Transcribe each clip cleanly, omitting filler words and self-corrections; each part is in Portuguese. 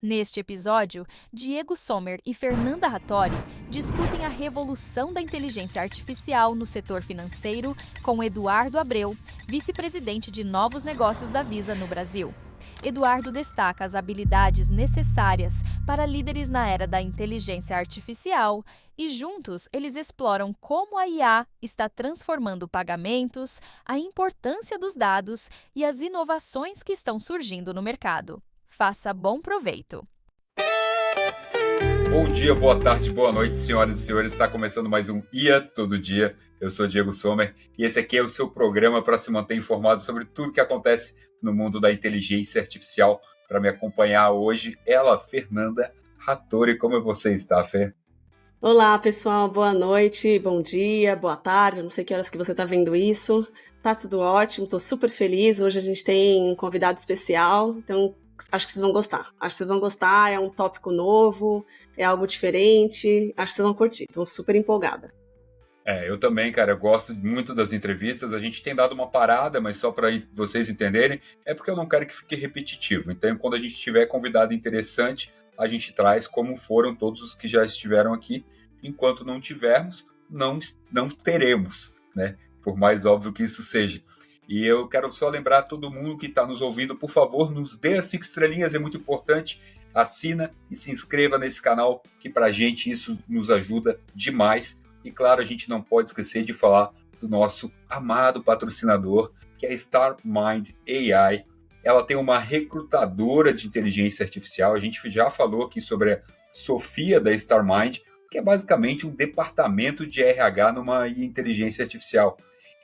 Neste episódio, Diego Sommer e Fernanda Hattori discutem a revolução da inteligência artificial no setor financeiro com Eduardo Abreu, vice-presidente de novos negócios da Visa no Brasil. Eduardo destaca as habilidades necessárias para líderes na era da inteligência artificial e, juntos, eles exploram como a IA está transformando pagamentos, a importância dos dados e as inovações que estão surgindo no mercado. Faça bom proveito. Bom dia, boa tarde, boa noite, senhoras e senhores. Está começando mais um IA Todo Dia. Eu sou Diego Sommer e esse aqui é o seu programa para se manter informado sobre tudo que acontece no mundo da inteligência artificial. Para me acompanhar hoje, ela, Fernanda Hattori. Como você está, Fer? Olá, pessoal. Boa noite, bom dia, boa tarde. Não sei que horas que você está vendo isso. Tá tudo ótimo, estou super feliz. Hoje a gente tem um convidado especial, então acho que vocês vão gostar. Acho que vocês vão gostar, é um tópico novo, é algo diferente. Acho que vocês vão curtir, estou super empolgada. Eu também, cara, eu gosto muito das entrevistas. A gente tem dado uma parada, mas só para vocês entenderem, é porque eu não quero que fique repetitivo. Então, quando a gente tiver convidado interessante, a gente traz como foram todos os que já estiveram aqui. Enquanto não tivermos, não teremos, né? Por mais óbvio que isso seja. E eu quero só lembrar a todo mundo que está nos ouvindo, por favor, nos dê as 5 estrelinhas, é muito importante. Assina e se inscreva nesse canal, que pra gente isso nos ajuda demais. E claro, a gente não pode esquecer de falar do nosso amado patrocinador, que é a StarMind AI. Ela tem uma recrutadora de inteligência artificial. A gente já falou aqui sobre a Sofia da StarMind, que é basicamente um departamento de RH numa inteligência artificial.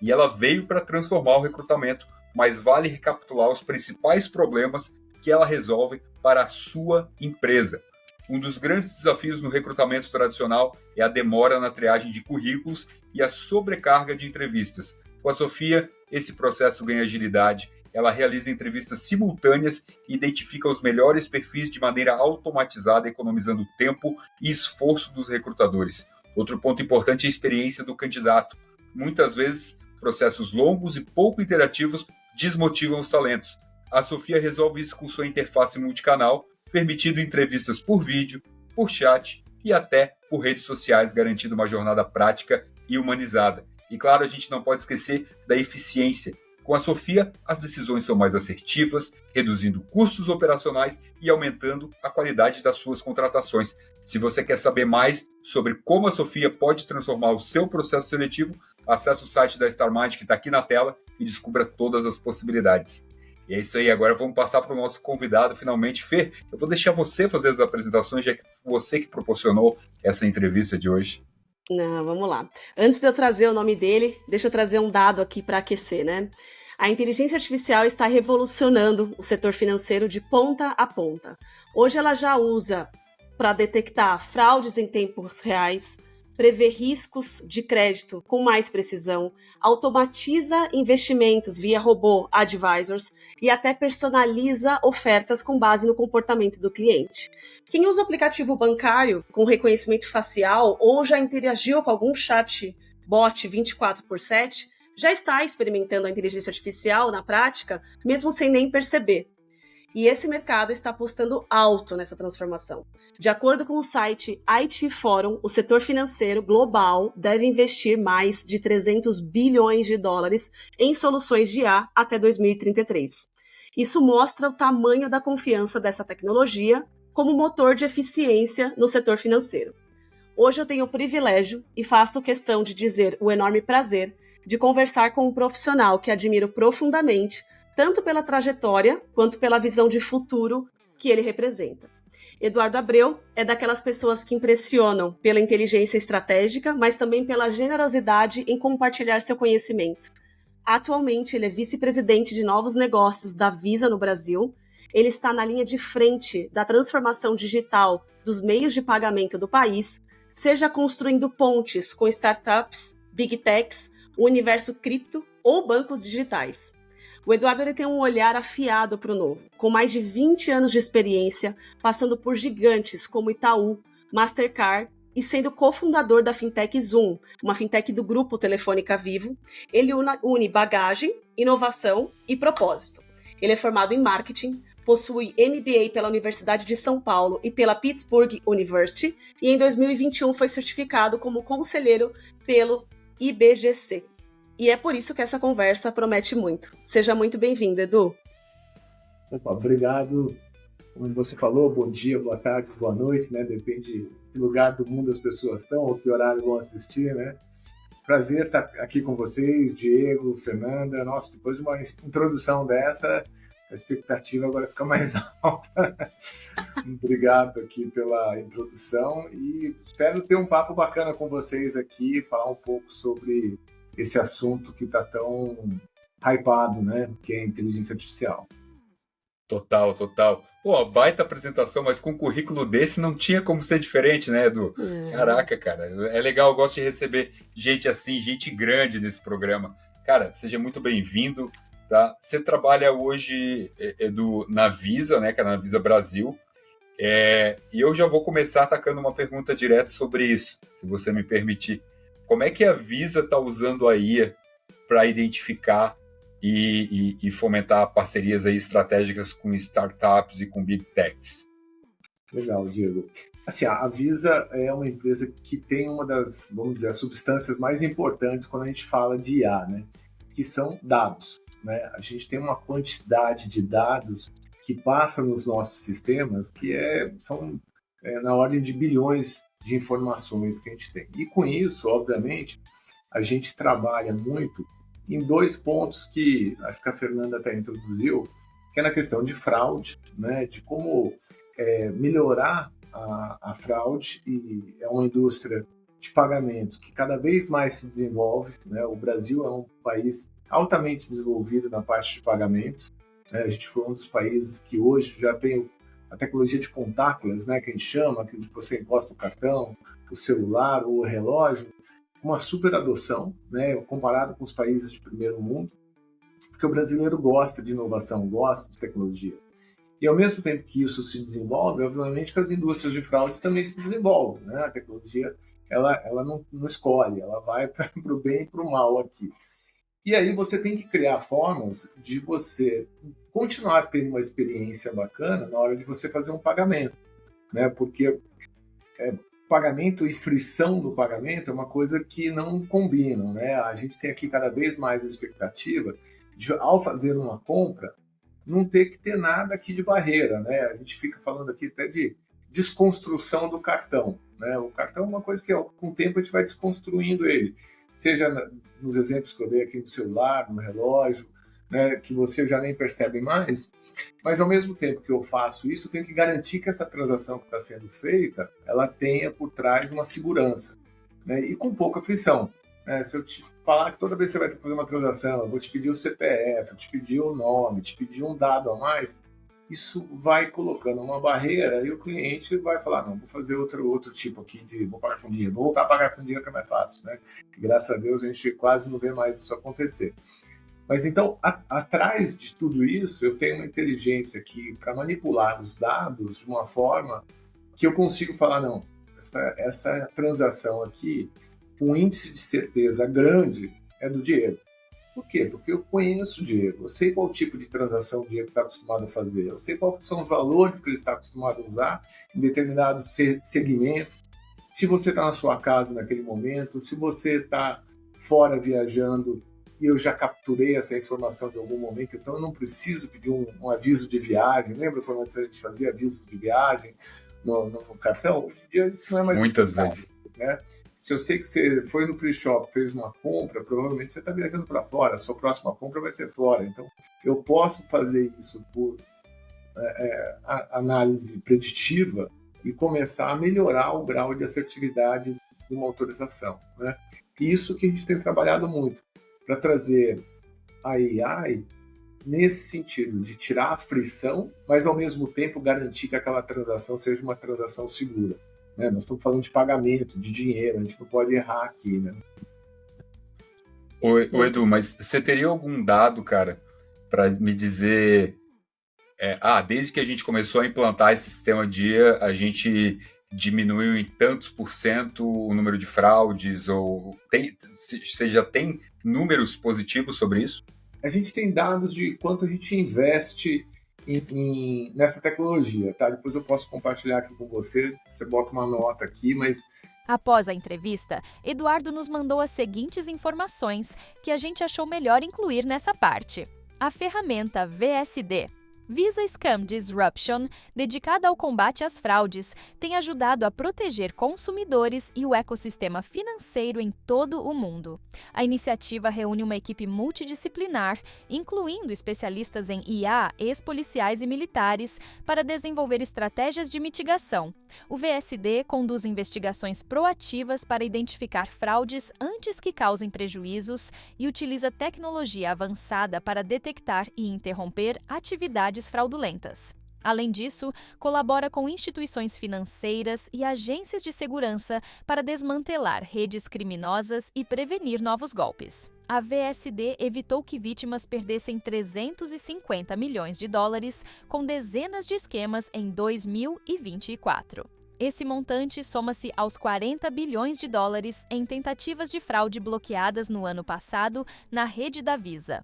E ela veio para transformar o recrutamento, mas vale recapitular os principais problemas que ela resolve para a sua empresa. Um dos grandes desafios no recrutamento tradicional é a demora na triagem de currículos e a sobrecarga de entrevistas. Com a Sofia, esse processo ganha agilidade. Ela realiza entrevistas simultâneas e identifica os melhores perfis de maneira automatizada, economizando tempo e esforço dos recrutadores. Outro ponto importante é a experiência do candidato. Muitas vezes, processos longos e pouco interativos desmotivam os talentos. A Sofia resolve isso com sua interface multicanal, permitindo entrevistas por vídeo, por chat e até por redes sociais, garantindo uma jornada prática e humanizada. E claro, a gente não pode esquecer da eficiência. Com a Sofia, as decisões são mais assertivas, reduzindo custos operacionais e aumentando a qualidade das suas contratações. Se você quer saber mais sobre como a Sofia pode transformar o seu processo seletivo, acesse o site da StarMind que está aqui na tela e descubra todas as possibilidades. E é isso aí, agora vamos passar para o nosso convidado finalmente. Fer, eu vou deixar você fazer as apresentações, já que você que proporcionou essa entrevista de hoje. Não, vamos lá. Antes de eu trazer o nome dele, deixa eu trazer um dado aqui para aquecer, né? A inteligência artificial está revolucionando o setor financeiro de ponta a ponta. Hoje ela já usa para detectar fraudes em tempos reais, prever riscos de crédito com mais precisão, automatiza investimentos via robô advisors e até personaliza ofertas com base no comportamento do cliente. Quem usa o aplicativo bancário com reconhecimento facial ou já interagiu com algum chat bot 24/7 já está experimentando a inteligência artificial na prática, mesmo sem nem perceber. E esse mercado está apostando alto nessa transformação. De acordo com o site IT Forum, o setor financeiro global deve investir mais de 300 bilhões de dólares em soluções de IA até 2033. Isso mostra o tamanho da confiança dessa tecnologia como motor de eficiência no setor financeiro. Hoje eu tenho o privilégio e faço questão de dizer o enorme prazer de conversar com um profissional que admiro profundamente, tanto pela trajetória quanto pela visão de futuro que ele representa. Eduardo Abreu é daquelas pessoas que impressionam pela inteligência estratégica, mas também pela generosidade em compartilhar seu conhecimento. Atualmente, ele é vice-presidente de novos negócios da Visa no Brasil. Ele está na linha de frente da transformação digital dos meios de pagamento do país, seja construindo pontes com startups, big techs, o universo cripto ou bancos digitais. O Eduardo ele tem um olhar afiado para o novo, com mais de 20 anos de experiência, passando por gigantes como Itaú, Mastercard e sendo cofundador da fintech Zoom, uma fintech do grupo Telefônica Vivo. Ele une bagagem, inovação e propósito. Ele é formado em marketing, possui MBA pela Universidade de São Paulo e pela Pittsburgh University, e em 2021 foi certificado como conselheiro pelo IBGC. E é por isso que essa conversa promete muito. Seja muito bem-vindo, Edu. Opa, obrigado. Como você falou, bom dia, boa tarde, boa noite, né? Depende do lugar do mundo as pessoas estão, ou que horário vão assistir, né? Prazer estar aqui com vocês, Diego, Fernanda. Nossa, depois de uma introdução dessa, a expectativa agora fica mais alta. Obrigado aqui pela introdução e espero ter um papo bacana com vocês aqui, falar um pouco sobre esse assunto que está tão hypado, né? Que é a inteligência artificial. Total. Pô, baita apresentação, mas com um currículo desse não tinha como ser diferente, né, Edu? Caraca, cara, é legal, eu gosto de receber gente assim, gente grande nesse programa. Cara, seja muito bem-vindo, tá? Você trabalha hoje, Edu, na Visa, né, cara, na Visa Brasil, e eu já vou começar atacando uma pergunta direto sobre isso, se você me permitir. Como é que a Visa está usando a IA para identificar e fomentar parcerias aí estratégicas com startups e com big techs? Legal, Diego. Assim, a Visa é uma empresa que tem uma das, vamos dizer, as substâncias mais importantes quando a gente fala de IA, né? Que são dados, né? A gente tem uma quantidade de dados que passa nos nossos sistemas que são na ordem de bilhões de informações que a gente tem. E com isso, obviamente, a gente trabalha muito em dois pontos que acho que a Fernanda até introduziu, que é na questão de fraude, né, de como melhorar a fraude, e é uma indústria de pagamentos que cada vez mais se desenvolve, né? O Brasil é um país altamente desenvolvido na parte de pagamentos, né? A gente foi um dos países que hoje já tem a tecnologia de contactless, né, que a gente chama, que você encosta o cartão, o celular ou o relógio, uma super adoção, né, comparado com os países de primeiro mundo, porque o brasileiro gosta de inovação, gosta de tecnologia. E ao mesmo tempo que isso se desenvolve, obviamente que as indústrias de fraudes também se desenvolvem, né? A tecnologia ela não escolhe, ela vai para o bem e para o mal aqui. E aí você tem que criar formas de você continuar tendo uma experiência bacana na hora de você fazer um pagamento, né? Porque pagamento e frição no pagamento é uma coisa que não combinam, né? A gente tem aqui cada vez mais a expectativa de, ao fazer uma compra, não ter que ter nada aqui de barreira, né? A gente fica falando aqui até de desconstrução do cartão, né? O cartão é uma coisa que com o tempo a gente vai desconstruindo ele, seja nos exemplos que eu dei aqui no celular, no relógio, né, que você já nem percebe mais, mas ao mesmo tempo que eu faço isso, eu tenho que garantir que essa transação que está sendo feita, ela tenha por trás uma segurança, né, e com pouca frição. Né? Se eu te falar que toda vez que você vai ter que fazer uma transação, eu vou te pedir o CPF, eu te pedir o nome, te pedir um dado a mais, isso vai colocando uma barreira e o cliente vai falar, não, vou fazer outro tipo aqui vou pagar com dinheiro, vou voltar a pagar com dinheiro que é mais fácil, né? E, graças a Deus a gente quase não vê mais isso acontecer. Mas então, atrás de tudo isso, eu tenho uma inteligência aqui para manipular os dados de uma forma que eu consigo falar, não, essa transação aqui, o índice de certeza grande é do Diego. Por quê? Porque eu conheço o Diego, eu sei qual tipo de transação o Diego está acostumado a fazer, eu sei quais são os valores que ele está acostumado a usar em determinados segmentos, se você está na sua casa naquele momento, se você está fora viajando, e eu já capturei essa informação de algum momento, então eu não preciso pedir um aviso de viagem. Lembra quando antes a gente fazia avisos de viagem no cartão? Hoje em dia isso não é mais muitas necessário, vezes. Né? Se eu sei que você foi no free shop, fez uma compra, provavelmente você está viajando para fora, a sua próxima compra vai ser fora. Então eu posso fazer isso por análise preditiva e começar a melhorar o grau de assertividade de uma autorização. Né? Isso que a gente tem trabalhado muito, para trazer a AI nesse sentido, de tirar a frição, mas ao mesmo tempo garantir que aquela transação seja uma transação segura. Né? Nós estamos falando de pagamento, de dinheiro, a gente não pode errar aqui. Né? Ô, Edu, mas você teria algum dado, cara, para me dizer... desde que a gente começou a implantar esse sistema de IA, a gente diminuiu em tantos por cento o número de fraudes, ou você já tem números positivos sobre isso? A gente tem dados de quanto a gente investe nessa tecnologia, tá? Depois eu posso compartilhar aqui com você, você bota uma nota aqui, mas Após a entrevista, Eduardo nos mandou as seguintes informações que a gente achou melhor incluir nessa parte. A ferramenta VSD, Visa Scam Disruption, dedicada ao combate às fraudes, tem ajudado a proteger consumidores e o ecossistema financeiro em todo o mundo. A iniciativa reúne uma equipe multidisciplinar, incluindo especialistas em IA, ex-policiais e militares, para desenvolver estratégias de mitigação. O VSD conduz investigações proativas para identificar fraudes antes que causem prejuízos e utiliza tecnologia avançada para detectar e interromper atividades fraudulentas. Além disso, colabora com instituições financeiras e agências de segurança para desmantelar redes criminosas e prevenir novos golpes. A VSD evitou que vítimas perdessem 350 milhões de dólares com dezenas de esquemas em 2024. Esse montante soma-se aos 40 bilhões de dólares em tentativas de fraude bloqueadas no ano passado na rede da Visa.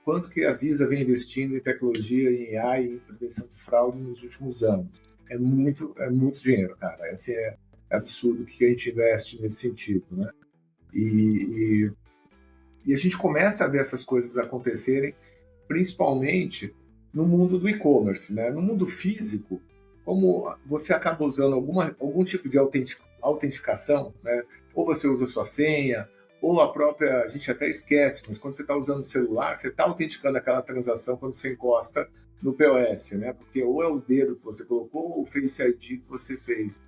Quanto que a Visa vem investindo em tecnologia, em IA e em prevenção de fraude nos últimos anos? É muito dinheiro, cara. Esse é absurdo o que a gente investe nesse sentido, né? E a gente começa a ver essas coisas acontecerem, principalmente no mundo do e-commerce, né? No mundo físico, como você acaba usando algum tipo de autenticação, né? Ou você usa sua senha, ou a própria, a gente até esquece, mas quando você está usando o celular, você está autenticando aquela transação quando você encosta no POS, né? Porque ou é o dedo que você colocou ou o Face ID que você fez.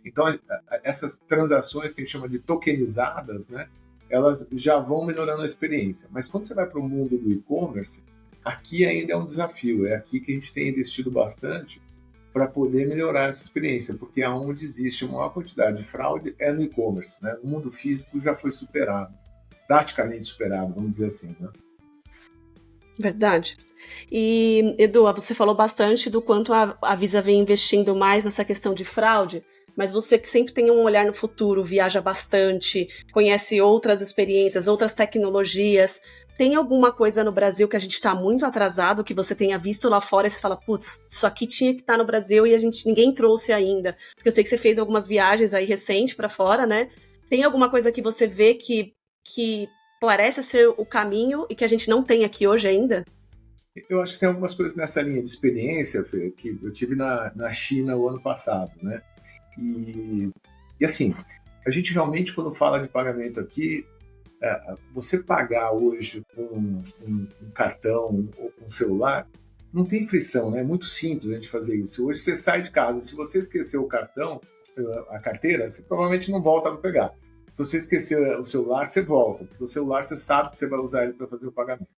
Então, essas transações que a gente chama de tokenizadas, né? Elas já vão melhorando a experiência. Mas quando você vai para o mundo do e-commerce, aqui ainda é um desafio. É aqui que a gente tem investido bastante para poder melhorar essa experiência, porque aonde existe uma maior quantidade de fraude é no e-commerce, né? No mundo físico já foi superado, praticamente superado, vamos dizer assim, né? Verdade. E, Edu, você falou bastante do quanto a Visa vem investindo mais nessa questão de fraude, mas você que sempre tem um olhar no futuro, viaja bastante, conhece outras experiências, outras tecnologias. Tem alguma coisa no Brasil que a gente está muito atrasado, que você tenha visto lá fora e você fala, putz, isso aqui tinha que estar no Brasil e ninguém trouxe ainda? Porque eu sei que você fez algumas viagens aí recente para fora, né? Tem alguma coisa que você vê que parece ser o caminho e que a gente não tem aqui hoje ainda? Eu acho que tem algumas coisas nessa linha de experiência, Fê, que eu tive na China o ano passado, né? E assim, a gente realmente, quando fala de pagamento aqui, você pagar hoje com um cartão ou com um celular, não tem frição, né? É muito simples a gente fazer isso. Hoje você sai de casa, se você esqueceu o cartão, a carteira, você provavelmente não volta para pegar. Se você esquecer o celular, você volta, porque o celular você sabe que você vai usar ele para fazer o pagamento.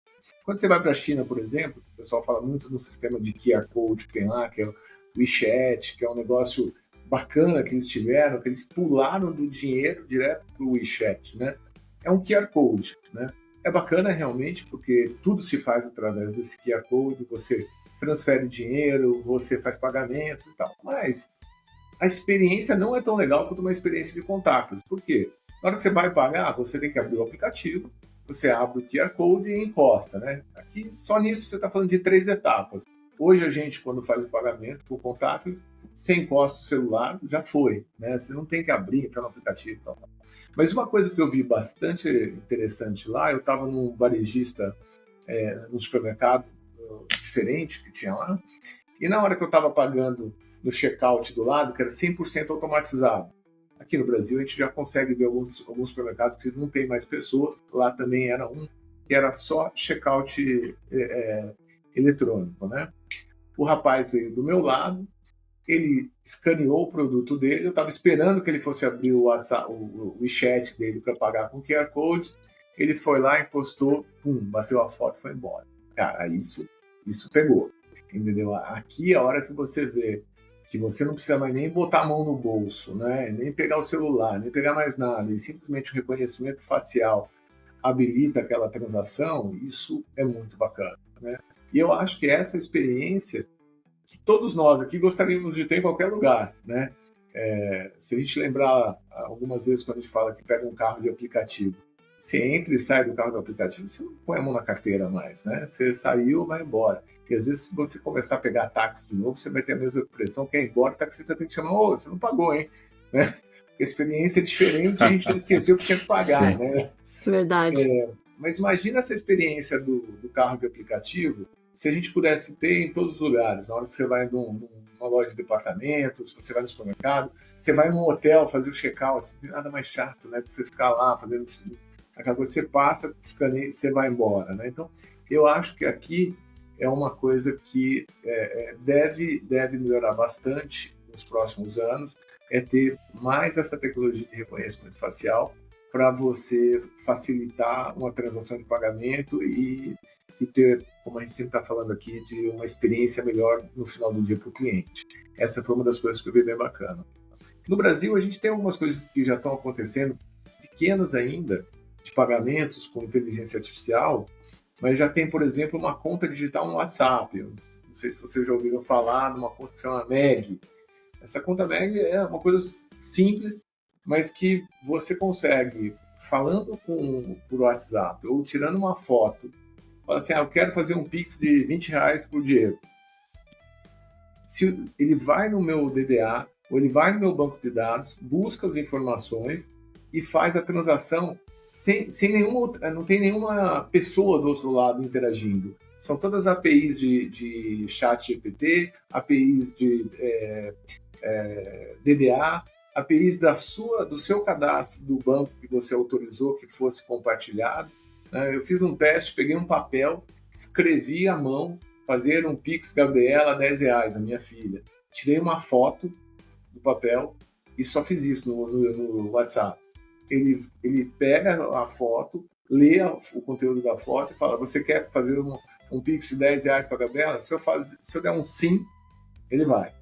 Quando você vai para a China, por exemplo, o pessoal fala muito no sistema de QR Code que tem lá, que é o WeChat, que é um negócio bacana que eles tiveram, que eles pularam do dinheiro direto para o WeChat, né? É um QR Code, né? É bacana realmente porque tudo se faz através desse QR Code, você transfere dinheiro, você faz pagamentos e tal, mas a experiência não é tão legal quanto uma experiência de contactos. Por quê? Na hora que você vai pagar, você tem que abrir o aplicativo, você abre o QR Code e encosta, né? Aqui, só nisso, você está falando de 3 etapas. Hoje, a gente, quando faz o pagamento por contactless, você encosta o celular, já foi, né? Você não tem que abrir, entrar no aplicativo e tal. Mas uma coisa que eu vi bastante interessante lá, eu estava num varejista, num supermercado diferente que tinha lá, e na hora que eu estava pagando no checkout do lado, que era 100% automatizado. Aqui no Brasil, a gente já consegue ver alguns supermercados que não tem mais pessoas, lá também era um, que era só checkout eletrônico, né? O rapaz veio do meu lado, ele escaneou o produto dele, eu estava esperando que ele fosse abrir o WhatsApp, o WeChat dele para pagar com QR Code, ele foi lá, encostou, pum, bateu a foto e foi embora. Cara, isso pegou, entendeu? Aqui é a hora que você vê que você não precisa mais nem botar a mão no bolso, né? Nem pegar o celular, nem pegar mais nada, e simplesmente o reconhecimento facial habilita aquela transação, isso é muito bacana, né? E eu acho que essa experiência que todos nós aqui gostaríamos de ter em qualquer lugar, né? Se a gente lembrar algumas vezes quando a gente fala que pega um carro de aplicativo, você entra e sai do carro do aplicativo, você não põe a mão na carteira mais, né? Você saiu, vai embora. Porque às vezes, se você começar a pegar táxi de novo, você vai ter a mesma impressão que é embora, o taxista tem que chamar, ô, você não pagou, hein? Né? A experiência é diferente, a gente já esqueceu que tinha que pagar, Sim. né? Verdade. Mas imagina essa experiência do carro de aplicativo, se a gente pudesse ter em todos os lugares. Na hora que você vai numa loja de departamentos, você vai no supermercado, você vai num hotel fazer o check-out, não tem nada mais chato, né? De você ficar lá fazendo aquela coisa, você passa, escaneia e você vai embora, né? Então, eu acho que aqui é uma coisa que deve melhorar bastante nos próximos anos, é ter mais essa tecnologia de reconhecimento facial para você facilitar uma transação de pagamento e ter, como a gente sempre está falando aqui, de uma experiência melhor no final do dia para o cliente. Essa foi uma das coisas que eu vi bem bacana. No Brasil, a gente tem algumas coisas que já estão acontecendo, pequenas ainda, de pagamentos com inteligência artificial, mas já tem, por exemplo, uma conta digital no WhatsApp. Eu não sei se vocês já ouviram falar de uma conta que chama Meg. Essa conta Meg é uma coisa simples, mas que você consegue, falando por WhatsApp ou tirando uma foto, fala assim, eu quero fazer um Pix de R$20 por Diego. Se ele vai no meu DDA, ou ele vai no meu banco de dados, busca as informações e faz a transação sem nenhuma, não tem nenhuma pessoa do outro lado interagindo. São todas APIs de chat GPT, APIs de DDA, APIs do seu cadastro do banco que você autorizou que fosse compartilhado. Eu fiz um teste, peguei um papel, escrevi à mão, fazer um Pix Gabriela R$10, a minha filha. Tirei uma foto do papel e só fiz isso no WhatsApp. Ele pega a foto, lê o conteúdo da foto e fala, você quer fazer um Pix de R$10 para a Gabriela? Se eu der um sim, ele vai.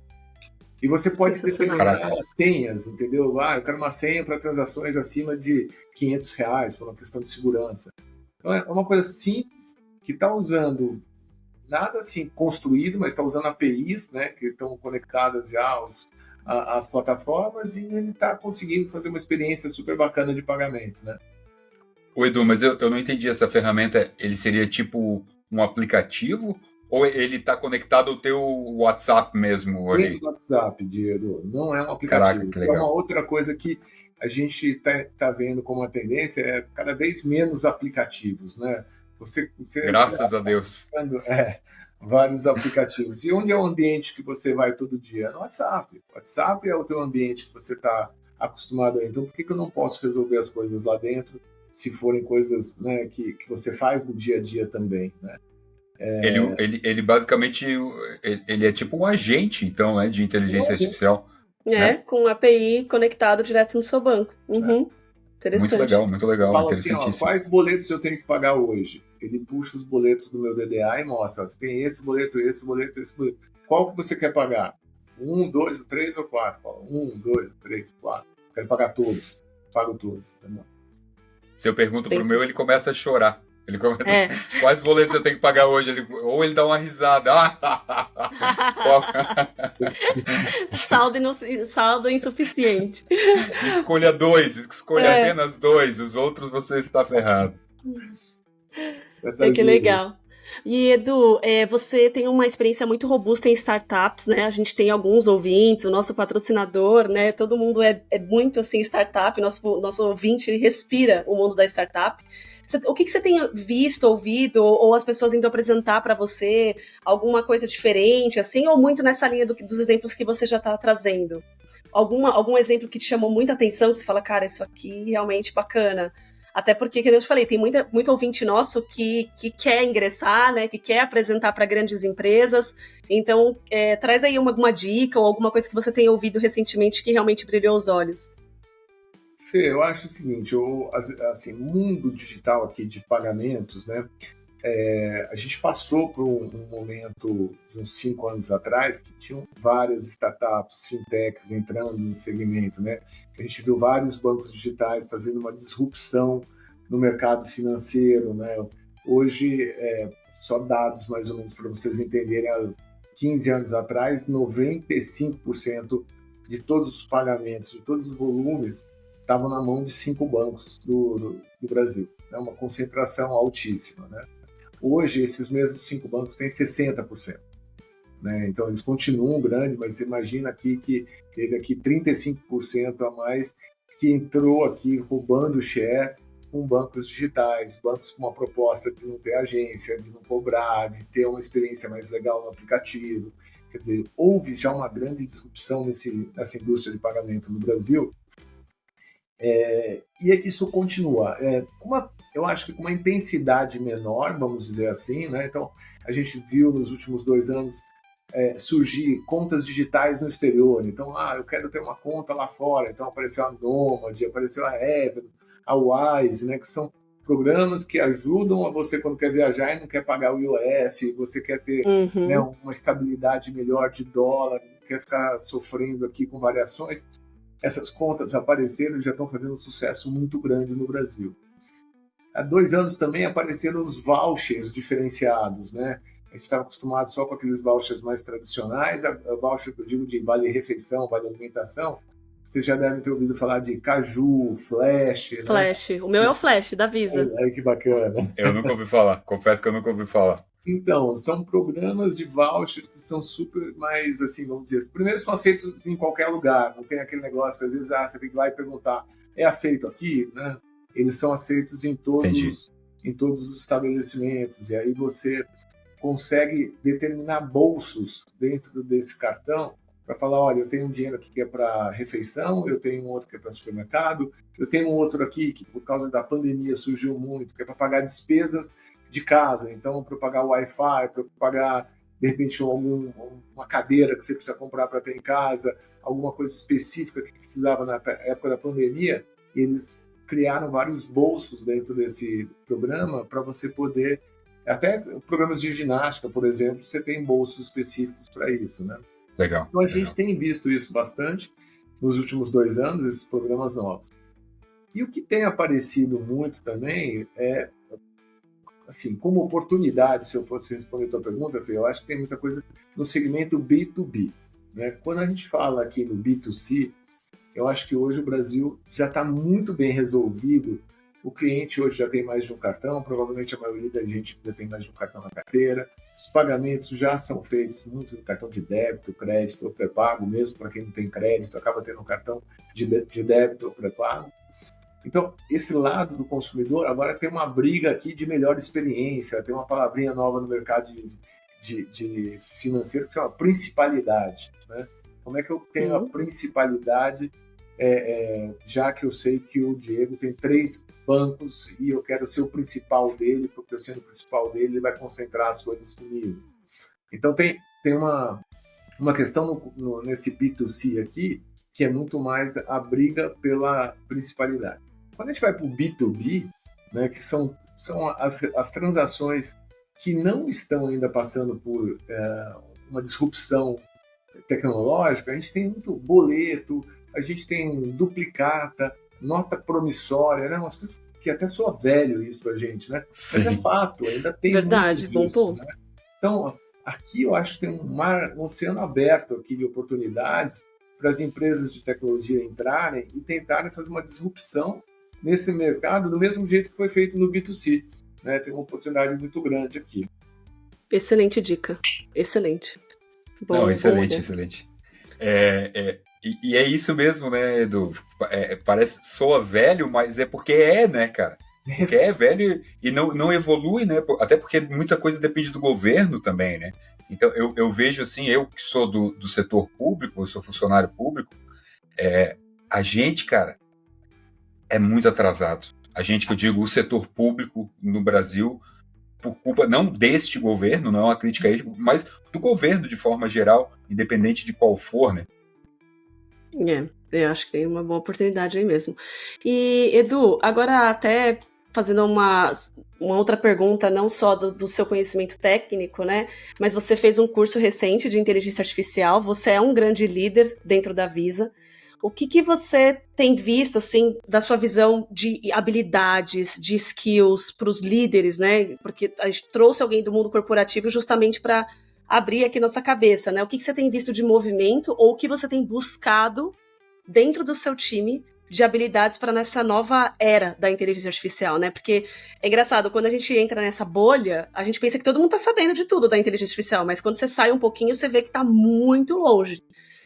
E você pode determinar as senhas, entendeu? Eu quero uma senha para transações acima de R$500, por uma questão de segurança. Então, é uma coisa simples, que está usando nada assim construído, mas está usando APIs, né, que estão conectadas já às plataformas, e ele está conseguindo fazer uma experiência super bacana de pagamento, né? Ô Edu, mas eu não entendi, essa ferramenta, ele seria tipo um aplicativo ou ele está conectado ao teu WhatsApp mesmo? Dentro do WhatsApp, Diego, não é um aplicativo. Caraca, que legal. É uma outra coisa que a gente tá vendo como uma tendência, é cada vez menos aplicativos, né? Você Graças a Deus. Vários aplicativos. E onde é o ambiente que você vai todo dia? No WhatsApp. O WhatsApp é o teu ambiente que você está acostumado a. Então, por que eu não posso resolver as coisas lá dentro, se forem coisas, né, que você faz no dia a dia também, né? Ele basicamente ele é tipo um agente, então, né, de inteligência artificial. Né? Com API conectado direto no seu banco. Interessante. Muito legal. Fala assim, quais boletos eu tenho que pagar hoje? Ele puxa os boletos do meu DDA e mostra, você tem esse boleto. Qual que você quer pagar? 1, 2, 3 ou 4? 1, 2, 3, 4. Quero pagar todos. Pago todos. Entendeu? Se eu pergunto pro meu, ele começa a chorar. Ele começa, quais boletos eu tenho que pagar hoje? Ou ele dá uma risada. Saldo insuficiente. Escolha 2, escolha apenas 2, os outros você está ferrado. Que legal. E Edu, você tem uma experiência muito robusta em startups, né? A gente tem alguns ouvintes, o nosso patrocinador, né? Todo mundo é muito assim startup, nosso ouvinte respira o mundo da startup. O que você tem visto, ouvido, ou as pessoas indo apresentar para você alguma coisa diferente, assim, ou muito nessa linha dos exemplos que você já está trazendo? Algum exemplo que te chamou muita atenção, que você fala, cara, isso aqui realmente bacana? Até porque, como eu te falei, tem muito ouvinte nosso que quer ingressar, né, que quer apresentar para grandes empresas. Então, traz aí alguma dica ou alguma coisa que você tenha ouvido recentemente que realmente brilhou os olhos. Fê, eu acho o seguinte, assim, mundo digital aqui de pagamentos, né, a gente passou por um momento de uns 5 anos atrás que tinham várias startups, fintechs entrando no segmento, né? A gente viu vários bancos digitais fazendo uma disrupção no mercado financeiro, né? Hoje, só dados mais ou menos para vocês entenderem, há 15 anos atrás, 95% de todos os pagamentos, de todos os volumes, estavam na mão de 5 bancos do Brasil. É uma concentração altíssima, né? Hoje, esses mesmos 5 bancos têm 60%. Né? Então, eles continuam grandes, mas você imagina aqui que teve aqui 35% a mais que entrou aqui roubando share com bancos digitais, bancos com uma proposta de não ter agência, de não cobrar, de ter uma experiência mais legal no aplicativo. Quer dizer, houve já uma grande disrupção nessa indústria de pagamento no Brasil, e isso continua. Eu acho que com uma intensidade menor, vamos dizer assim, né? Então, a gente viu nos últimos 2 anos surgir contas digitais no exterior. Então, eu quero ter uma conta lá fora. Então, apareceu a Nomad, apareceu a Ever, a Wise, né? Que são programas que ajudam a você quando quer viajar e não quer pagar o IOF, você quer ter né, uma estabilidade melhor de dólar, não quer ficar sofrendo aqui com variações. Essas contas apareceram e já estão fazendo um sucesso muito grande no Brasil. Há 2 anos também apareceram os vouchers diferenciados, né? A gente estava acostumado só com aqueles vouchers mais tradicionais, a voucher que eu digo de vale-refeição, vale-alimentação. Vocês já devem ter ouvido falar de Caju, Flash. Flash, né? O meu é o Flash, da Visa. Aí que bacana. Eu nunca ouvi falar, confesso que eu nunca ouvi falar. Então, são programas de voucher que são super mais, assim, vamos dizer, primeiro são aceitos em qualquer lugar, não tem aquele negócio que às vezes você tem que ir lá e perguntar, é aceito aqui? Né? Eles são aceitos em todos os estabelecimentos, e aí você consegue determinar bolsos dentro desse cartão para falar, olha, eu tenho um dinheiro aqui que é para refeição, eu tenho um outro que é para supermercado, eu tenho um outro aqui que por causa da pandemia surgiu muito, que é para pagar despesas de casa, então para pagar o Wi-Fi, para pagar de repente uma cadeira que você precisa comprar para ter em casa, alguma coisa específica que precisava na época da pandemia, e eles criaram vários bolsos dentro desse programa para você poder, até programas de ginástica, por exemplo, você tem bolsos específicos para isso, né? Legal. Então a gente tem visto isso bastante nos últimos 2 anos, esses programas novos. E o que tem aparecido muito também é, assim, como oportunidade, se eu fosse responder a tua pergunta, Fê, eu acho que tem muita coisa no segmento B2B. Né? Quando a gente fala aqui no B2C, eu acho que hoje o Brasil já está muito bem resolvido. O cliente hoje já tem mais de um cartão, provavelmente a maioria da gente já tem mais de um cartão na carteira. Os pagamentos já são feitos muito no cartão de débito, crédito ou pré-pago, mesmo para quem não tem crédito, acaba tendo um cartão de débito ou pré-pago. Então, esse lado do consumidor agora tem uma briga aqui de melhor experiência, tem uma palavrinha nova no mercado de financeiro que chama principalidade. Né? Como é que eu tenho a principalidade, já que eu sei que o Diego tem 3 bancos e eu quero ser o principal dele, porque eu sendo o principal dele, ele vai concentrar as coisas comigo. Então, tem uma questão nesse B2C aqui, que é muito mais a briga pela principalidade. Quando a gente vai para o B2B, né, que são as transações que não estão ainda passando por uma disrupção tecnológica, a gente tem muito boleto, a gente tem duplicata, nota promissória, né? Umas coisas que até soa velho isso pra gente, né? Sim. Mas é fato, ainda tem Verdade, muito disso, bom ponto. né? Então, aqui eu acho que tem um oceano aberto aqui de oportunidades para as empresas de tecnologia entrarem e tentarem fazer uma disrupção nesse mercado do mesmo jeito que foi feito no B2C. Né? Tem uma oportunidade muito grande aqui. Excelente dica. Excelente. Não, excelente. E é isso mesmo, né, Edu? Soa velho, mas é porque né, cara? Porque é velho e não evolui, né? Até porque muita coisa depende do governo também, né? Então, eu vejo assim, eu que sou do setor público, eu sou funcionário público, a gente, cara, é muito atrasado. A gente, que eu digo, o setor público no Brasil, por culpa, não deste governo, não é uma crítica a ele, mas do governo de forma geral, independente de qual for, né? Eu acho que tem uma boa oportunidade aí mesmo. E, Edu, agora até fazendo uma outra pergunta, não só do seu conhecimento técnico, né? Mas você fez um curso recente de inteligência artificial, você é um grande líder dentro da Visa. O que você tem visto, assim, da sua visão de habilidades, de skills para os líderes, né? Porque a gente trouxe alguém do mundo corporativo justamente para abrir aqui nossa cabeça, né? O que você tem visto de movimento ou o que você tem buscado dentro do seu time de habilidades para nessa nova era da inteligência artificial, né? Porque é engraçado, quando a gente entra nessa bolha, a gente pensa que todo mundo tá sabendo de tudo da inteligência artificial, mas quando você sai um pouquinho, você vê que tá muito longe.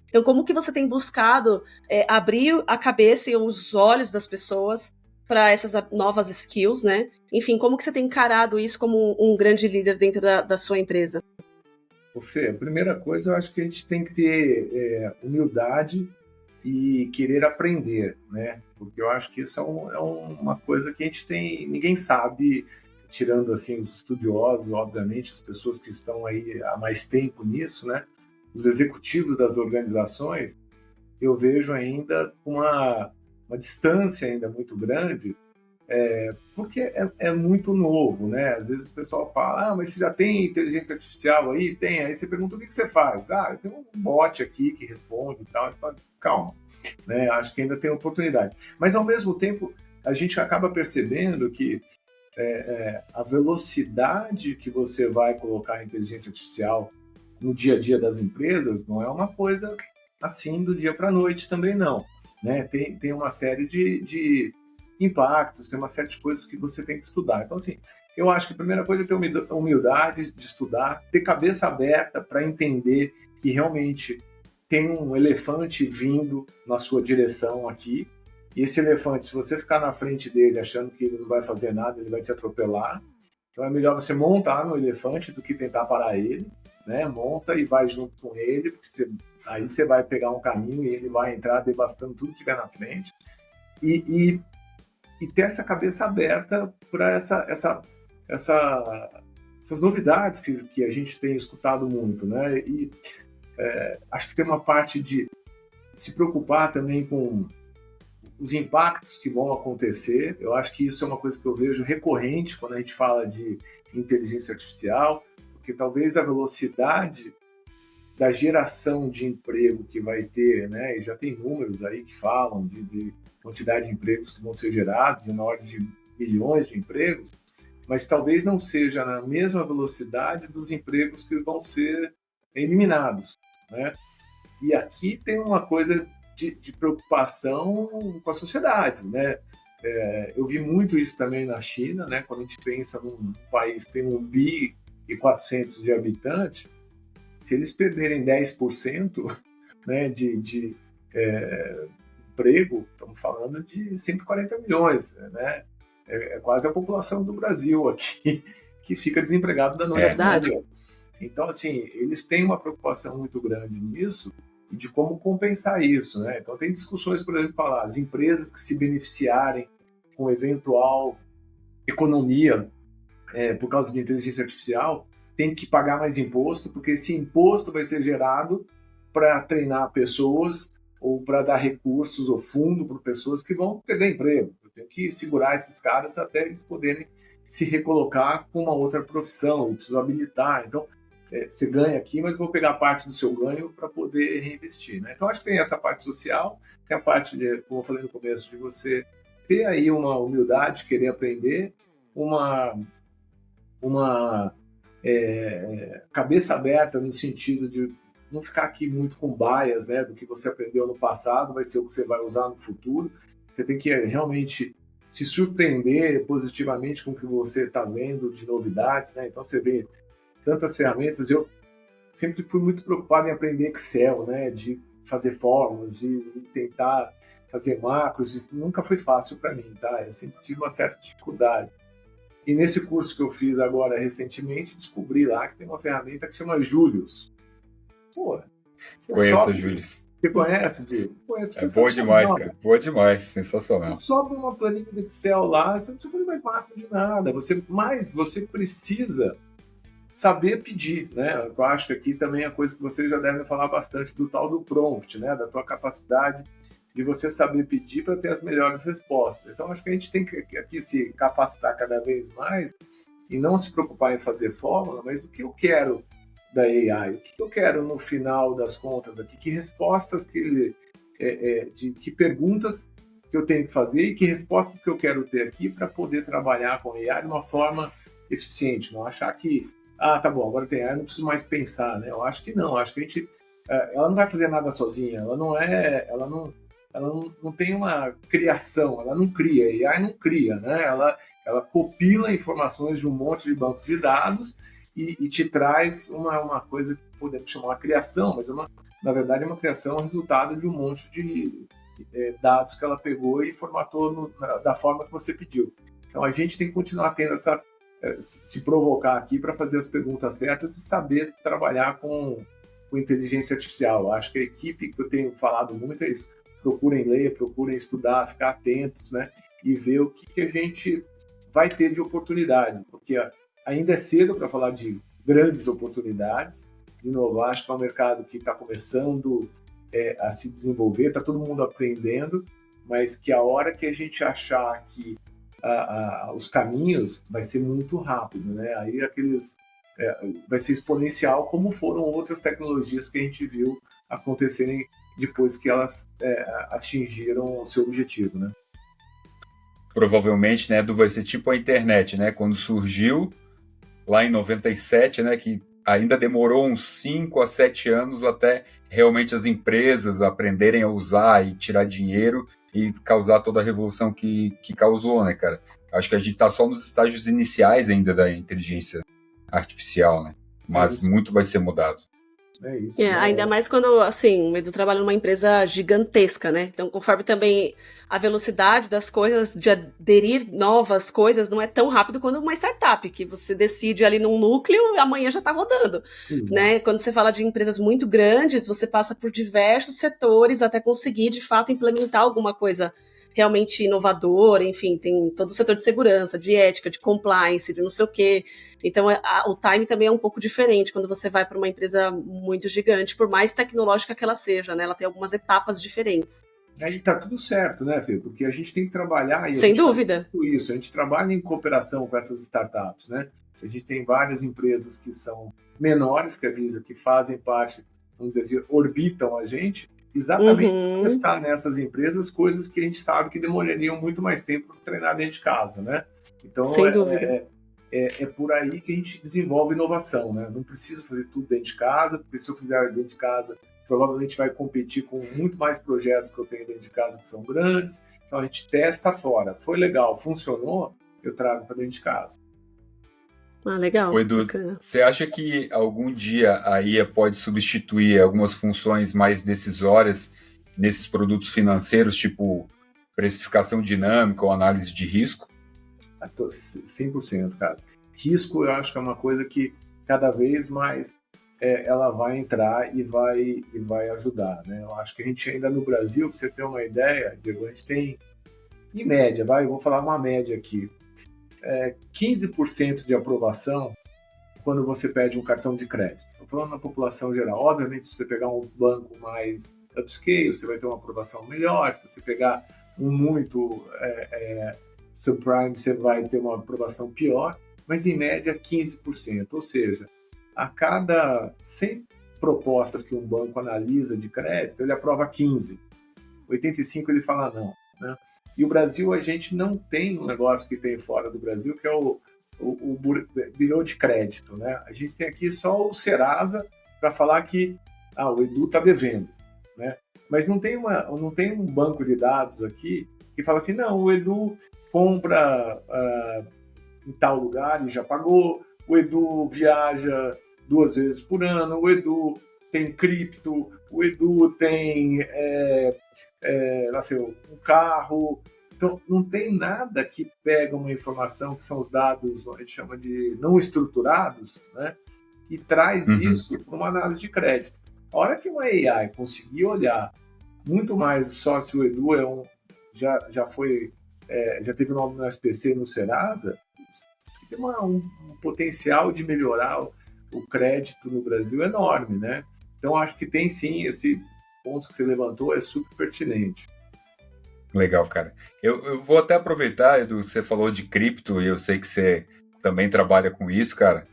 Então, como que você tem buscado abrir a cabeça e os olhos das pessoas para essas novas skills, né? Enfim, como que você tem encarado isso como um grande líder dentro da sua empresa? Fê, a primeira coisa, eu acho que a gente tem que ter humildade e querer aprender, né? Porque eu acho que isso é uma coisa que a gente tem, ninguém sabe, tirando assim os estudiosos, obviamente, as pessoas que estão aí há mais tempo nisso, né? Os executivos das organizações, eu vejo ainda uma distância ainda muito grande, porque é muito novo, né? Às vezes o pessoal fala, mas você já tem inteligência artificial aí? Tem. Aí você pergunta, o que você faz? Eu tenho um bot aqui que responde e tal. Você fala, calma, né? Acho que ainda tem oportunidade. Mas, ao mesmo tempo, a gente acaba percebendo que a velocidade que você vai colocar a inteligência artificial no dia a dia das empresas não é uma coisa assim do dia para a noite também, não. Né? Tem uma série de impactos, tem uma série de coisas que você tem que estudar. Então, assim, eu acho que a primeira coisa é ter humildade de estudar, ter cabeça aberta para entender que realmente tem um elefante vindo na sua direção aqui, e esse elefante, se você ficar na frente dele achando que ele não vai fazer nada, ele vai te atropelar. Então é melhor você montar no elefante do que tentar parar ele, né? Monta e vai junto com ele, porque aí você vai pegar um caminho e ele vai entrar devastando tudo que tiver na frente. E ter essa cabeça aberta para essas novidades que a gente tem escutado muito, né? E acho que tem uma parte de se preocupar também com os impactos que vão acontecer. Eu acho que isso é uma coisa que eu vejo recorrente quando a gente fala de inteligência artificial, porque talvez a velocidade da geração de emprego que vai ter, né? E já tem números aí que falam de quantidade de empregos que vão ser gerados, na ordem de milhões de empregos, mas talvez não seja na mesma velocidade dos empregos que vão ser eliminados, né? E aqui tem uma coisa de preocupação com a sociedade, né? Eu vi muito isso também na China, né? Quando a gente pensa num país que tem 1,4 bi de habitantes, se eles perderem 10%, né, de emprego, estamos falando de 140 milhões, né? É quase a população do Brasil aqui que fica desempregado da noite para o dia. Então, assim, eles têm uma preocupação muito grande nisso e de como compensar isso, né? Então, tem discussões, por exemplo, falar as empresas que se beneficiarem com eventual economia por causa de inteligência artificial tem que pagar mais imposto, porque esse imposto vai ser gerado para treinar pessoas ou para dar recursos ou fundo para pessoas que vão perder emprego. Eu tenho que segurar esses caras até eles poderem se recolocar com uma outra profissão, eu preciso habilitar. Então, você ganha aqui, mas vou pegar parte do seu ganho para poder reinvestir, né? Então, acho que tem essa parte social, tem a parte, como eu falei no começo, de você ter aí uma humildade, querer aprender, uma cabeça aberta no sentido de não ficar aqui muito com bias, né, do que você aprendeu no passado, vai ser o que você vai usar no futuro. Você tem que realmente se surpreender positivamente com o que você está vendo de novidades, né? Então você vê tantas ferramentas. Eu sempre fui muito preocupado em aprender Excel, né, de fazer fórmulas, de tentar fazer macros. Isso nunca foi fácil para mim, tá? Eu sempre tive uma certa dificuldade. E nesse curso que eu fiz agora recentemente, descobri lá que tem uma ferramenta que chama Julius. Pô, conheço o Julius. Você conhece, Diego? É boa demais, cara. Boa demais, sensacional. Você sobe uma planilha de Excel lá, você não precisa fazer mais macro de nada. Mas você precisa saber pedir, né? Eu acho que aqui também é a coisa que vocês já devem falar bastante do tal do prompt, né? Da tua capacidade de você saber pedir para ter as melhores respostas. Então, acho que a gente tem que aqui se capacitar cada vez mais e não se preocupar em fazer fórmula, mas o que eu quero da AI? O que eu quero no final das contas aqui? Que respostas, que perguntas que eu tenho que fazer e que respostas que eu quero ter aqui para poder trabalhar com a AI de uma forma eficiente. Não achar que, tá bom, agora tem AI, não preciso mais pensar, né? Eu acho que não. Acho que ela não vai fazer nada sozinha. Ela não ela não tem uma criação, ela não cria, a AI não cria, né? Ela copila informações de um monte de bancos de dados e te traz uma coisa que podemos chamar de criação, mas na verdade é uma criação resultado de um monte de dados que ela pegou e formatou da forma que você pediu. Então a gente tem que continuar tendo se provocar aqui para fazer as perguntas certas e saber trabalhar com inteligência artificial. Eu acho que a equipe que eu tenho falado muito é isso. Procurem ler, procurem estudar, ficar atentos, né? E ver o que a gente vai ter de oportunidade, porque ainda é cedo para falar de grandes oportunidades. De novo, acho que é um mercado que está começando a se desenvolver, está todo mundo aprendendo, mas que a hora que a gente achar que os caminhos vai ser muito rápido, né? Aí vai ser exponencial, como foram outras tecnologias que a gente viu acontecerem depois que elas atingiram o seu objetivo, né? Provavelmente, né, Edu, vai ser tipo a internet, né? Quando surgiu lá em 97, né, que ainda demorou uns 5 a 7 anos até realmente as empresas aprenderem a usar e tirar dinheiro e causar toda a revolução que causou, né, cara? Acho que a gente está só nos estágios iniciais ainda da inteligência artificial, né? Mas muito vai ser mudado. É isso. Ainda mais quando, assim, o Edu trabalha numa empresa gigantesca, né? Então, conforme também a velocidade das coisas, de aderir novas coisas, não é tão rápido quanto uma startup, que você decide ali num núcleo e amanhã já tá rodando, né? Quando você fala de empresas muito grandes, você passa por diversos setores até conseguir, de fato, implementar alguma coisa realmente inovador, enfim, tem todo o setor de segurança, de ética, de compliance, de não sei o quê. Então, o time também é um pouco diferente quando você vai para uma empresa muito gigante, por mais tecnológica que ela seja, né? Ela tem algumas etapas diferentes. Aí tá tudo certo, né, Fê? Porque a gente tem que trabalhar... Sem dúvida. Isso, a gente trabalha em cooperação com essas startups, né? A gente tem várias empresas que são menores que a Visa, que fazem parte, vamos dizer assim, orbitam a gente, exatamente para testar nessas empresas coisas que a gente sabe que demorariam muito mais tempo para treinar dentro de casa, né? Então, sem dúvida. É por aí que a gente desenvolve inovação, né? Não preciso fazer tudo dentro de casa, porque se eu fizer dentro de casa, provavelmente vai competir com muito mais projetos que eu tenho dentro de casa que são grandes. Então a gente testa fora. Foi legal, funcionou, eu trago para dentro de casa. Legal. Ô, Edu, você acha que algum dia a IA pode substituir algumas funções mais decisórias nesses produtos financeiros, tipo precificação dinâmica ou análise de risco? 100%, cara. Risco, eu acho que é uma coisa que cada vez mais ela vai entrar e vai ajudar, né? Eu acho que a gente ainda no Brasil, para você ter uma ideia, Diego, a gente tem, em média, eu vou falar uma média aqui, 15% de aprovação quando você pede um cartão de crédito. Estou falando na população geral. Obviamente, se você pegar um banco mais upscale, você vai ter uma aprovação melhor. Se você pegar um muito subprime, você vai ter uma aprovação pior. Mas, em média, 15%. Ou seja, a cada 100 propostas que um banco analisa de crédito, ele aprova 15. 85 ele fala não. Né? E o Brasil, a gente não tem um negócio que tem fora do Brasil, que é o Bureau de Crédito. Né? A gente tem aqui só o Serasa para falar que o Edu está devendo. Né? Mas não tem um banco de dados aqui que fala assim, não, o Edu compra em tal lugar e já pagou, o Edu viaja 2 vezes por ano, o Edu tem cripto, o Edu tem um carro. Então, não tem nada que pega uma informação, que são os dados, a gente chama de não estruturados, né? E traz isso para uma análise de crédito. A hora que uma AI conseguir olhar muito mais só se o Edu já teve o nome no SPC e no Serasa, tem um potencial de melhorar o crédito no Brasil enorme, né? Então, acho que tem sim, esse ponto que você levantou é super pertinente. Legal, cara. Eu vou até aproveitar, Edu, você falou de cripto e eu sei que você também trabalha com isso, cara.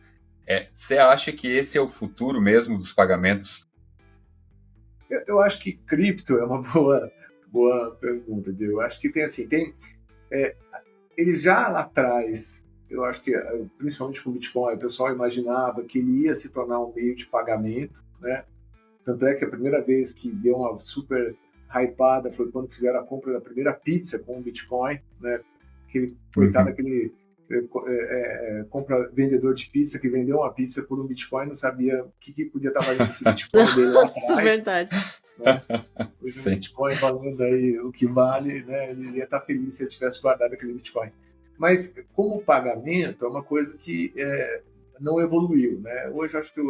Você acha que esse é o futuro mesmo dos pagamentos? Eu acho que cripto é uma boa pergunta, Diego. Eu acho que ele já lá atrás, eu acho que principalmente com o Bitcoin, o pessoal imaginava que ele ia se tornar um meio de pagamento, né? Tanto é que a primeira vez que deu uma super hypada foi quando fizeram a compra da primeira pizza com o Bitcoin, né? Aquele coitado, aquele vendedor de pizza que vendeu uma pizza por um Bitcoin, não sabia o que podia estar valendo esse Bitcoin dele lá atrás. Isso é verdade. Né? Hoje o Bitcoin valendo aí o que vale, né? Ele ia estar feliz se ele tivesse guardado aquele Bitcoin. Mas como pagamento é uma coisa que não evoluiu, né? Hoje eu acho que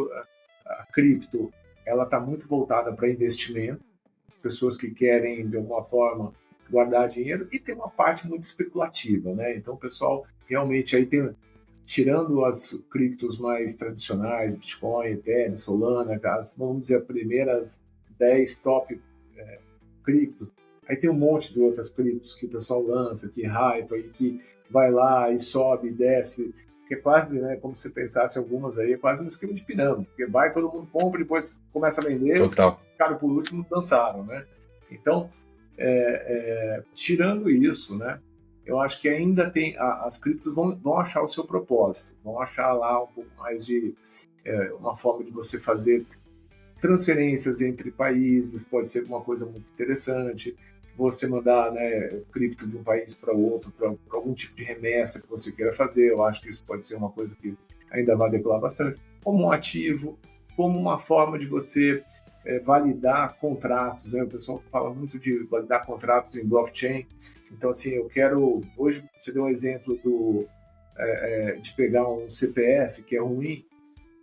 a cripto ela está muito voltada para investimento, as pessoas que querem de alguma forma guardar dinheiro, e tem uma parte muito especulativa, né? Então o pessoal realmente aí tem, tirando as criptos mais tradicionais, Bitcoin, Ethereum, Solana, vamos dizer, as primeiras 10 top criptos, aí tem um monte de outras criptos que o pessoal lança, que hypa, e que vai lá e sobe e desce, que é quase, né, como se pensasse algumas aí, é quase um esquema de pirâmide, porque vai, todo mundo compra, depois começa a vender, os que ficaram por último dançaram, né? Então, tirando isso, né, eu acho que ainda tem, as criptos vão achar o seu propósito, vão achar lá um pouco mais de uma forma de você fazer transferências entre países, pode ser uma coisa muito interessante, você mandar, né, cripto de um país para outro, para algum tipo de remessa que você queira fazer, eu acho que isso pode ser uma coisa que ainda vai decolar bastante, como um ativo, como uma forma de você validar contratos, né? O pessoal fala muito de validar contratos em blockchain, então assim, eu quero, hoje você deu um exemplo de pegar um CPF, que é ruim,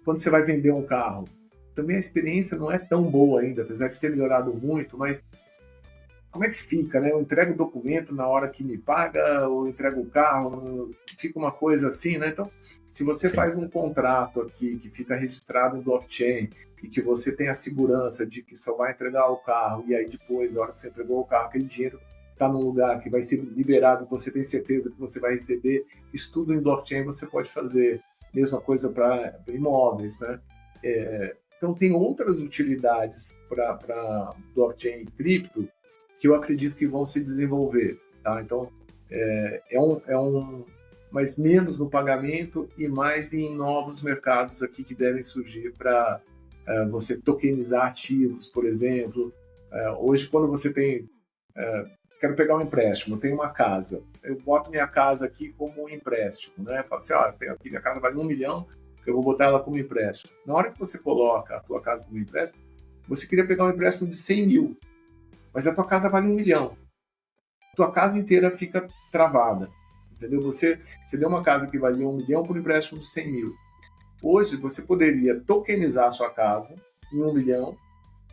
quando você vai vender um carro, também a experiência não é tão boa ainda, apesar de ter melhorado muito, mas como é que fica, né? Eu entrego o documento na hora que me paga, ou entrego o carro, fica uma coisa assim, né? Então, se você faz um contrato aqui que fica registrado em blockchain e que você tem a segurança de que só vai entregar o carro e aí depois, na hora que você entregou o carro, aquele dinheiro está num lugar que vai ser liberado, você tem certeza que você vai receber, isso tudo em blockchain você pode fazer. Mesma coisa para imóveis, né? Então, tem outras utilidades para blockchain e cripto que eu acredito que vão se desenvolver, tá? Então, mas menos no pagamento e mais em novos mercados aqui que devem surgir para você tokenizar ativos, por exemplo. Hoje, quando você tem... quero pegar um empréstimo, eu tenho uma casa, eu boto minha casa aqui como um empréstimo, né? Eu falo assim, eu tenho aqui, minha casa vale 1 milhão, eu vou botar ela como empréstimo. Na hora que você coloca a tua casa como empréstimo, você queria pegar um empréstimo de 100 mil, mas a tua casa vale 1 milhão. A tua casa inteira fica travada, entendeu? Você deu uma casa que valia 1 milhão por um empréstimo de 100 mil. Hoje, você poderia tokenizar a sua casa em 1 milhão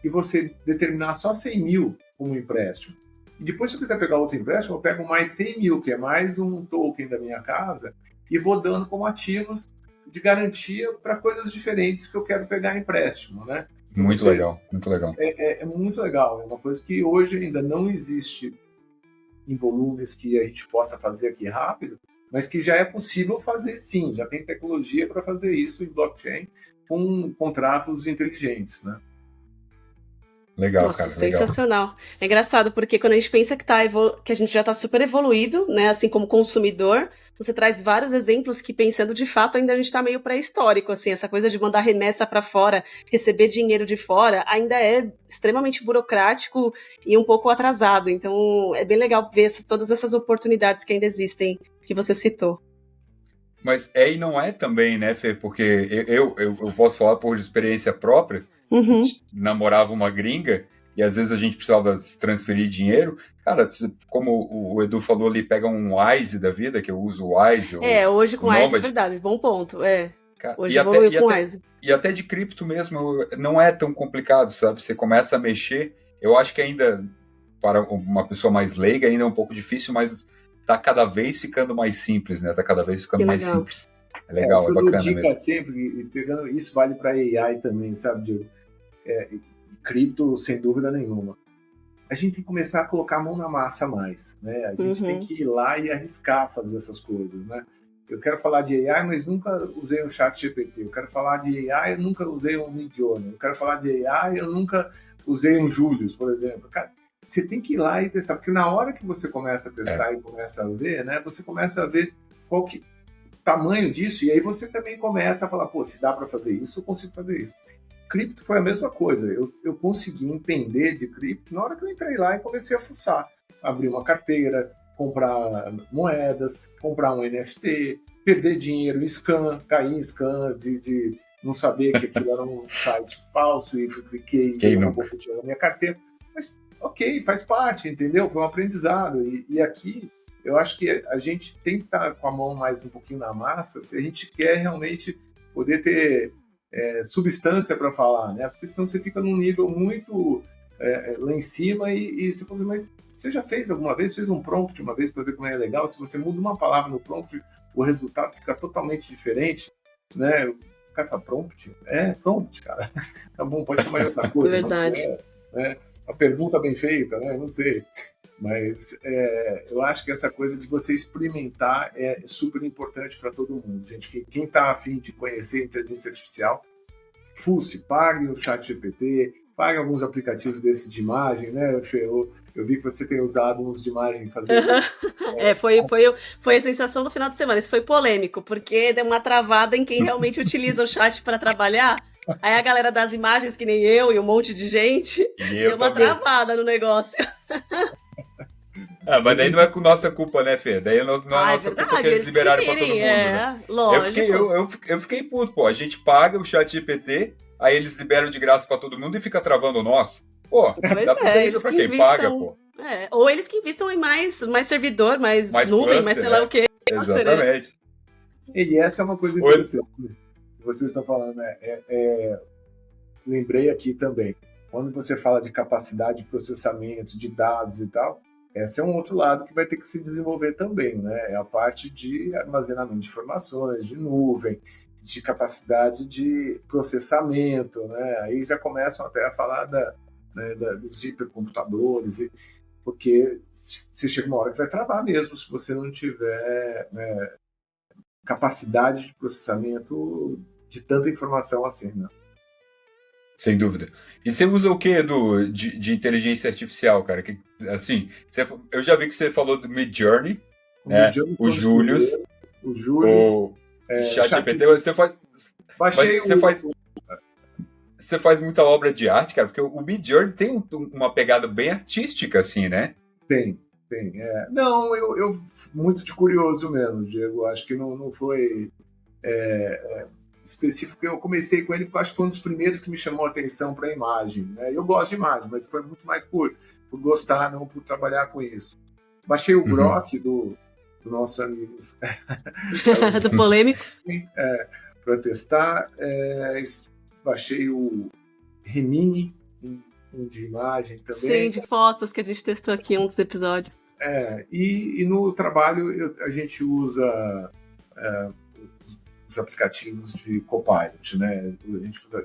e você determinar só 100 mil como empréstimo. E depois, se eu quiser pegar outro empréstimo, eu pego mais 100 mil, que é mais um token da minha casa, e vou dando como ativos de garantia para coisas diferentes que eu quero pegar empréstimo, né? Muito legal, muito legal. É muito legal, é uma coisa que hoje ainda não existe em volumes que a gente possa fazer aqui rápido, mas que já é possível fazer sim, já tem tecnologia para fazer isso em blockchain com contratos inteligentes, né? Legal, nossa, cara, sensacional. Legal. É engraçado, porque quando a gente pensa que a gente já está super evoluído, né, assim como consumidor, você traz vários exemplos que, pensando de fato, ainda a gente está meio pré-histórico, assim, essa coisa de mandar remessa para fora, receber dinheiro de fora, ainda é extremamente burocrático e um pouco atrasado. Então, é bem legal ver todas essas oportunidades que ainda existem, que você citou. Mas e não é também, né, Fê? Porque eu posso falar por experiência própria. Uhum. Namorava uma gringa e às vezes a gente precisava transferir dinheiro. Cara, como o Edu falou ali, pega um Wise da vida, que eu uso o Wise. Hoje com o Wise é verdade, bom ponto. Cara, hoje evoluiu com o Wise. E até de cripto mesmo, não é tão complicado, sabe? Você começa a mexer, eu acho que ainda, para uma pessoa mais leiga, ainda é um pouco difícil, mas tá cada vez ficando mais simples, né? Tá cada vez ficando mais simples. É legal, é bacana mesmo. Eu dou dica sempre, e pegando isso vale para AI também, sabe, Diego? Cripto, sem dúvida nenhuma. A gente tem que começar a colocar a mão na massa mais, né? A gente tem que ir lá e arriscar fazer essas coisas, né? Eu quero falar de AI, mas nunca usei um chat GPT. Eu quero falar de AI, eu nunca usei um Midjourney. Eu quero falar de AI, eu nunca usei um Julius, por exemplo. Cara, você tem que ir lá e testar, porque na hora que você começa a testar e começa a ver, né? Você começa a ver qual que tamanho disso, e aí você também começa a falar, pô, se dá para fazer isso, eu consigo fazer isso. cripto foi a mesma coisa. Eu consegui entender de cripto na hora que eu entrei lá e comecei a fuçar. Abrir uma carteira, comprar moedas, comprar um NFT, perder dinheiro em scam, cair em scam, de não saber que aquilo era um site falso e cliquei e roubou o dinheiro da minha carteira. Mas, ok, faz parte, entendeu? Foi um aprendizado. E aqui, eu acho que a gente tem que estar com a mão mais um pouquinho na massa se a gente quer realmente poder ter substância para falar, né? Porque senão você fica num nível muito lá em cima e você fala assim, mas você já fez alguma vez? Fez um prompt uma vez para ver como é legal? Se você muda uma palavra no prompt, o resultado fica totalmente diferente, né? O cara fala, prompt? É, prompt, cara. Tá bom, pode chamar de outra coisa. É verdade. Né? A pergunta bem feita, né? Não sei. Mas eu acho que essa coisa de você experimentar é super importante para todo mundo, gente. Quem está afim de conhecer a inteligência artificial, fuce, pague o ChatGPT, pague alguns aplicativos desses de imagem, né, Fê? Eu vi que você tem usado uns de imagem fazendo. Foi a sensação do final de semana. Isso foi polêmico, porque deu uma travada em quem realmente utiliza o chat para trabalhar. Aí a galera das imagens, que nem eu e um monte de gente, deu uma travada no negócio. Mas daí não é com nossa culpa, né, Fê? Daí não é nossa culpa que eles liberaram pra todo mundo. Né? Lógico. Eu fiquei puto, pô. A gente paga o ChatGPT, aí eles liberam de graça pra todo mundo e fica travando nós. Pô, dá preferência pra quem paga, pô. Ou eles que investam em mais servidor, mais nuvem, cluster, mais sei lá o quê. Exatamente. E essa é uma coisa interessante que vocês estão falando, né? Lembrei aqui também, quando você fala de capacidade de processamento, de dados e tal, esse é um outro lado que vai ter que se desenvolver também, né? É a parte de armazenamento de informações, de nuvem, de capacidade de processamento, né? Aí já começam até a falar dos hipercomputadores, porque você chega uma hora que vai travar mesmo se você não tiver capacidade de processamento de tanta informação assim, né? Sem dúvida. E você usa o que, Edu, de inteligência artificial, cara? Que, assim, eu já vi que você falou do Midjourney, né? O Julius, o ChatGPT. Você faz muita obra de arte, cara, porque o Midjourney tem uma pegada bem artística, assim, né? Tem. Não, eu muito de curioso mesmo, Diego. Acho que não foi específico. Eu comecei com ele porque acho que foi um dos primeiros que me chamou a atenção para a imagem. Né? Eu gosto de imagem, mas foi muito mais por gostar, não por trabalhar com isso. Baixei o Grok do nosso amigo do polêmico para testar. Baixei o Remini de imagem também. Sim, de fotos que a gente testou aqui em um dos episódios. E no trabalho a gente usa os aplicativos de Copilot, né?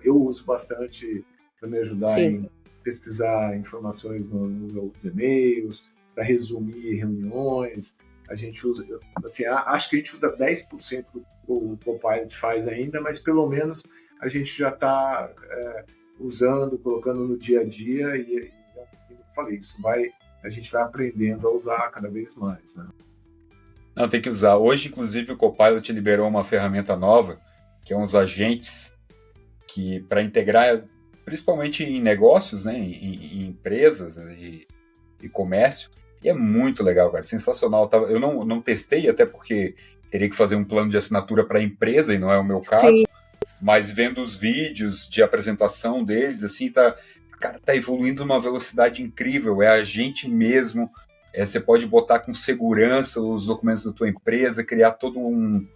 Eu uso bastante para me ajudar em pesquisar informações nos meus e-mails, para resumir reuniões. A gente usa, assim, acho que a gente usa 10% do que o Copilot faz ainda, mas pelo menos a gente já está usando, colocando no dia a dia e eu falei, a gente vai aprendendo a usar cada vez mais, né? Não, tem que usar. Hoje, inclusive, o Copilot liberou uma ferramenta nova, que é uns agentes que, para integrar, principalmente em negócios, né, em empresas e comércio, e é muito legal, cara, sensacional. Eu não testei, até porque teria que fazer um plano de assinatura para a empresa, e não é o meu caso. Sim. Mas vendo os vídeos de apresentação deles, assim, tá evoluindo numa velocidade incrível. É a gente mesmo. Você pode botar com segurança os documentos da tua empresa, criar todo um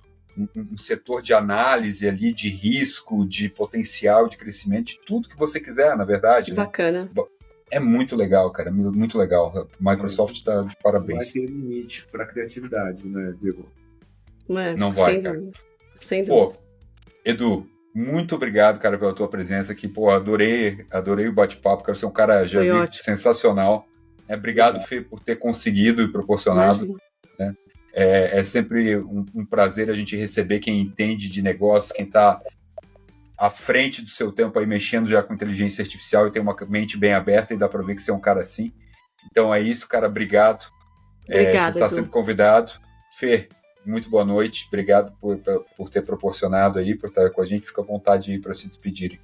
setor de análise ali, de risco, de potencial de crescimento, de tudo que você quiser, na verdade. Que bacana. É muito legal, cara, muito legal. A Microsoft está de parabéns. Não vai ter limite para a criatividade, né, Diego? Não vai, cara. Sem dúvida. Pô, Edu, muito obrigado, cara, pela tua presença aqui. Pô, adorei o bate-papo, cara. Você é um cara sensacional. Obrigado, Fê, por ter conseguido e proporcionado. Né? É sempre um prazer a gente receber quem entende de negócio, quem está à frente do seu tempo aí, mexendo já com inteligência artificial e tem uma mente bem aberta, e dá para ver que você é um cara assim. Então é isso, cara. Obrigado. Obrigado, você está sempre convidado. Fê, muito boa noite. Obrigado por ter proporcionado aí, por estar com a gente. Fica à vontade aí para se despedirem.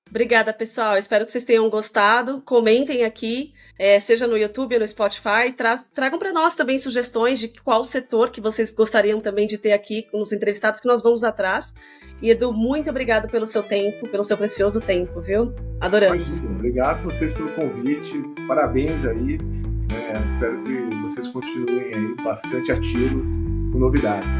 Obrigada, pessoal. Espero que vocês tenham gostado. Comentem aqui, seja no YouTube ou no Spotify. Tragam para nós também sugestões de qual setor que vocês gostariam também de ter aqui nos entrevistados que nós vamos atrás. E Edu, muito obrigado pelo seu tempo, pelo seu precioso tempo, viu? Adoramos. Obrigado a vocês pelo convite. Parabéns aí. Espero que vocês continuem aí bastante ativos com novidades.